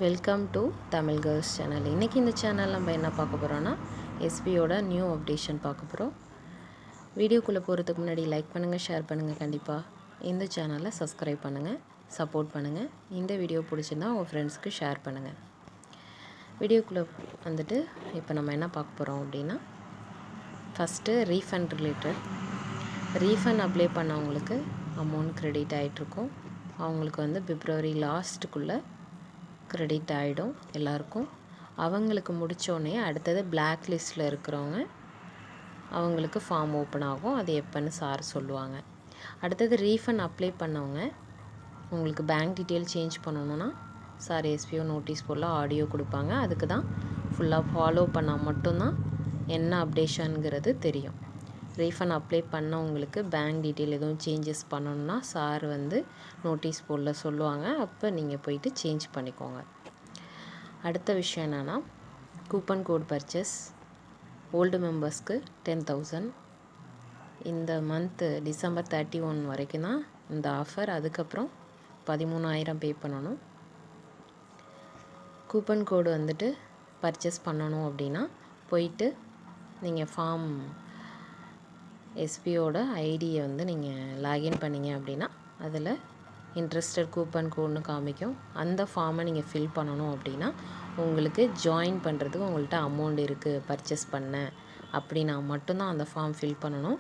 Welcome to Tamil girls channel. இன்றைக்கி இந்த channel நம்ம என்ன பார்க்க போகிறோன்னா எஸ்பியோட நியூ அப்டேஷன் பார்க்க போகிறோம். வீடியோக்குள்ளே போகிறதுக்கு முன்னாடி லைக் பண்ணுங்கள், ஷேர் பண்ணுங்கள். கண்டிப்பாக இந்த சேனலை சப்ஸ்கிரைப் பண்ணுங்கள், சப்போர்ட் பண்ணுங்கள். இந்த வீடியோ பிடிச்சிருந்தா உங்கள் ஃப்ரெண்ட்ஸ்க்கு ஷேர் பண்ணுங்கள். வீடியோக்குள்ளே வந்துட்டு இப்போ நம்ம என்ன பார்க்க போகிறோம் அப்படின்னா, first refund related. Refund apply பண்ணவங்களுக்கு அமௌண்ட் க்ரெடிட் ஆகிட்ருக்கும். அவங்களுக்கு வந்து பிப்ரவரி லாஸ்ட்டுக்குள்ளே க்ரெடிட் ஆகிடும் எல்லாருக்கும். அவங்களுக்கு முடித்தோடனே அடுத்தது பிளாக் லிஸ்ட்டில் இருக்கிறவங்க அவங்களுக்கு ஃபார்ம் ஓப்பன் ஆகும். அது எப்போன்னு சார் சொல்லுவாங்க. அடுத்தது ரீஃபண்ட் அப்ளை பண்ணவங்க உங்களுக்கு பேங்க் டீட்டெயில் சேஞ்ச் பண்ணணுன்னா சார் எஸ்பிஓ நோட்டீஸ் போல் ஆடியோ கொடுப்பாங்க. அதுக்கு தான் ஃபுல்லாக ஃபாலோ பண்ணால் மட்டும்தான் என்ன அப்டேஷனுங்கிறது தெரியும். ரீஃபண்ட் அப்ளை பண்ணவங்களுக்கு பேங்க் டீட்டெயில் எதுவும் சேஞ்சஸ் பண்ணணுன்னா சார் வந்து நோட்டீஸ் போர்டில் சொல்லுவாங்க. அப்போ நீங்கள் போயிட்டு சேஞ்ச் பண்ணிக்கோங்க. அடுத்த விஷயம் என்னென்னா, கூப்பன் கோட் பர்ச்சேஸ் ஓல்டு மெம்பர்ஸ்க்கு 10,000 இந்த மந்த்து டிசம்பர் 31 வரைக்கும் தான் இந்த ஆஃபர். அதுக்கப்புறம் 13,000 பே பண்ணணும். கூப்பன் கோடு வந்துட்டு பர்ச்சேஸ் பண்ணணும் அப்படின்னா போயிட்டு நீங்கள் ஃபார்ம் எஸ்பியோட ஐடியை வந்து நீங்கள் லாகின் பண்ணிங்க அப்படின்னா அதில் இன்ட்ரெஸ்டட் கூப்பன் கோட்னு காமிக்கும். அந்த ஃபார்மை நீங்கள் ஃபில் பண்ணணும் அப்படின்னா உங்களுக்கு ஜாயின் பண்ணுறதுக்கு உங்கள்கிட்ட அமௌண்ட் இருக்குது பர்ச்சேஸ் பண்ண அப்படின்னா மட்டும்தான் அந்த ஃபார்ம் ஃபில் பண்ணணும்.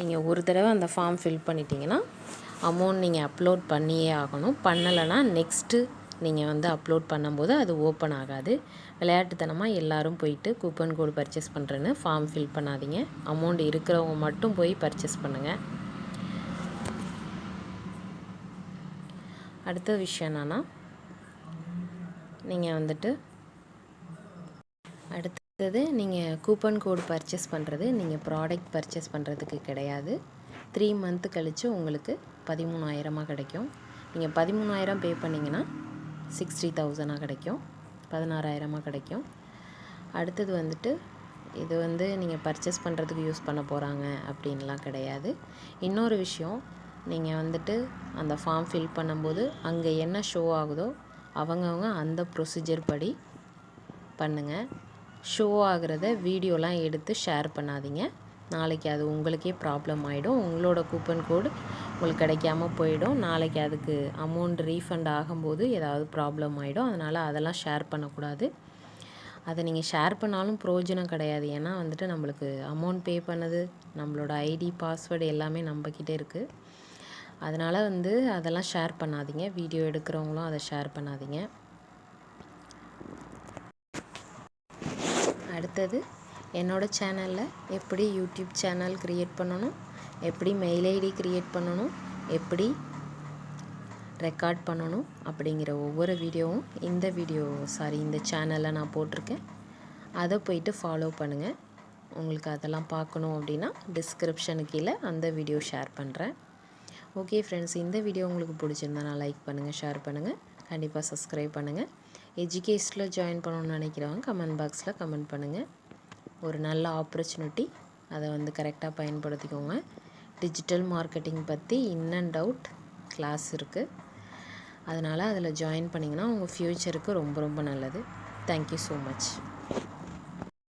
நீங்கள் ஒரு தடவை அந்த ஃபார்ம் ஃபில் பண்ணிட்டீங்கன்னா அமௌண்ட் நீங்கள் அப்லோட் பண்ணியே ஆகணும். பண்ணலைன்னா நெக்ஸ்ட்டு நீங்கள் வந்து அப்லோட் பண்ணும்போது அது ஓப்பன் ஆகாது. விளையாட்டுத்தனமாக எல்லோரும் போயிட்டு கூப்பன் கோடு பர்ச்சேஸ் பண்ணுறேன்னு ஃபார்ம் ஃபில் பண்ணாதீங்க. அமௌண்ட் இருக்கிறவங்க மட்டும் போய் பர்ச்சேஸ் பண்ணுங்கள். அடுத்த விஷயம் என்னென்னா, நீங்கள் வந்துட்டு அடுத்தது நீங்கள் கூப்பன் கோடு பர்ச்சேஸ் பண்ணுறது நீங்கள் ப்ராடக்ட் பர்ச்சேஸ் பண்ணுறதுக்கு கிடையாது. 3 மந்த்து கழித்து உங்களுக்கு 13,000 கிடைக்கும். நீங்கள் 13,000 பே பண்ணிங்கன்னா 60,000 கிடைக்கும், 16,000 கிடைக்கும். அடுத்தது வந்துட்டு இது வந்து நீங்கள் பர்ச்சேஸ் பண்ணுறதுக்கு யூஸ் பண்ண போகிறாங்க அப்படின்லாம் கிடையாது. இன்னொரு விஷயம், நீங்கள் வந்துட்டு அந்த ஃபார்ம் ஃபில் பண்ணும்போது அங்கே என்ன ஷோ ஆகுதோ அவங்கவுங்க அந்த ப்ரொசீஜர் படி பண்ணுங்கள். ஷோ ஆகிறத வீடியோலாம் எடுத்து ஷேர் பண்ணாதீங்க. நாளைக்கு அது உங்களுக்கே ப்ராப்ளம் ஆகிடும். உங்களோட கூப்பன் கோடு உங்களுக்கு கிடைக்காம போயிடும். நாளைக்கு அதுக்கு அமௌண்ட் ரீஃபண்ட் ஆகும்போது ஏதாவது ப்ராப்ளம் ஆகிடும். அதனால் அதெல்லாம் ஷேர் பண்ணக்கூடாது. அதை நீங்கள் ஷேர் பண்ணாலும் பிரயோஜனம் கிடையாது. ஏன்னா வந்துட்டு நம்மளுக்கு அமௌண்ட் பே பண்ணது நம்மளோட ஐடி பாஸ்வேர்டு எல்லாமே நம்மக்கிட்டே இருக்குது. அதனால் வந்து அதெல்லாம் ஷேர் பண்ணாதீங்க. வீடியோ எடுக்கிறவங்களும் அதை ஷேர் பண்ணாதீங்க. அடுத்தது என்னோடய சேனலில் எப்படி யூடியூப் சேனல் க்ரியேட் பண்ணணும், எப்படி மெயில் ஐடி க்ரியேட் பண்ணணும், எப்படி ரெக்கார்ட் பண்ணணும் அப்படிங்கிற ஒவ்வொரு வீடியோவும் இந்த சேனலில் நான் போட்டிருக்கேன். அதை போயிட்டு ஃபாலோ பண்ணுங்கள். உங்களுக்கு அதெல்லாம் பார்க்கணும் அப்படின்னா டிஸ்கிரிப்ஷனுக்கு கீழே அந்த வீடியோ ஷேர் பண்ணுறேன். ஓகே ஃப்ரெண்ட்ஸ், இந்த வீடியோ உங்களுக்கு பிடிச்சிருந்தா நான் லைக் பண்ணுங்கள், ஷேர் பண்ணுங்கள், கண்டிப்பாக சப்ஸ்கிரைப் பண்ணுங்கள். எஜுகேஷனில் ஜாயின் பண்ணணும்னு நினைக்கிறவங்க கமெண்ட் பாக்ஸில் கமெண்ட் பண்ணுங்கள். ஒரு நல்ல ஆப்பர்ச்சுனிட்டி, அதை வந்து கரெக்டாக பயன்படுத்திக்கோங்க. டிஜிட்டல் மார்க்கெட்டிங் பற்றி இன் அண்ட் அவுட் கிளாஸ் இருக்குது. அதனால் அதில் ஜாயின் பண்ணிங்கன்னா உங்கள் ஃப்யூச்சருக்கு ரொம்ப ரொம்ப நல்லது. Thank you so much.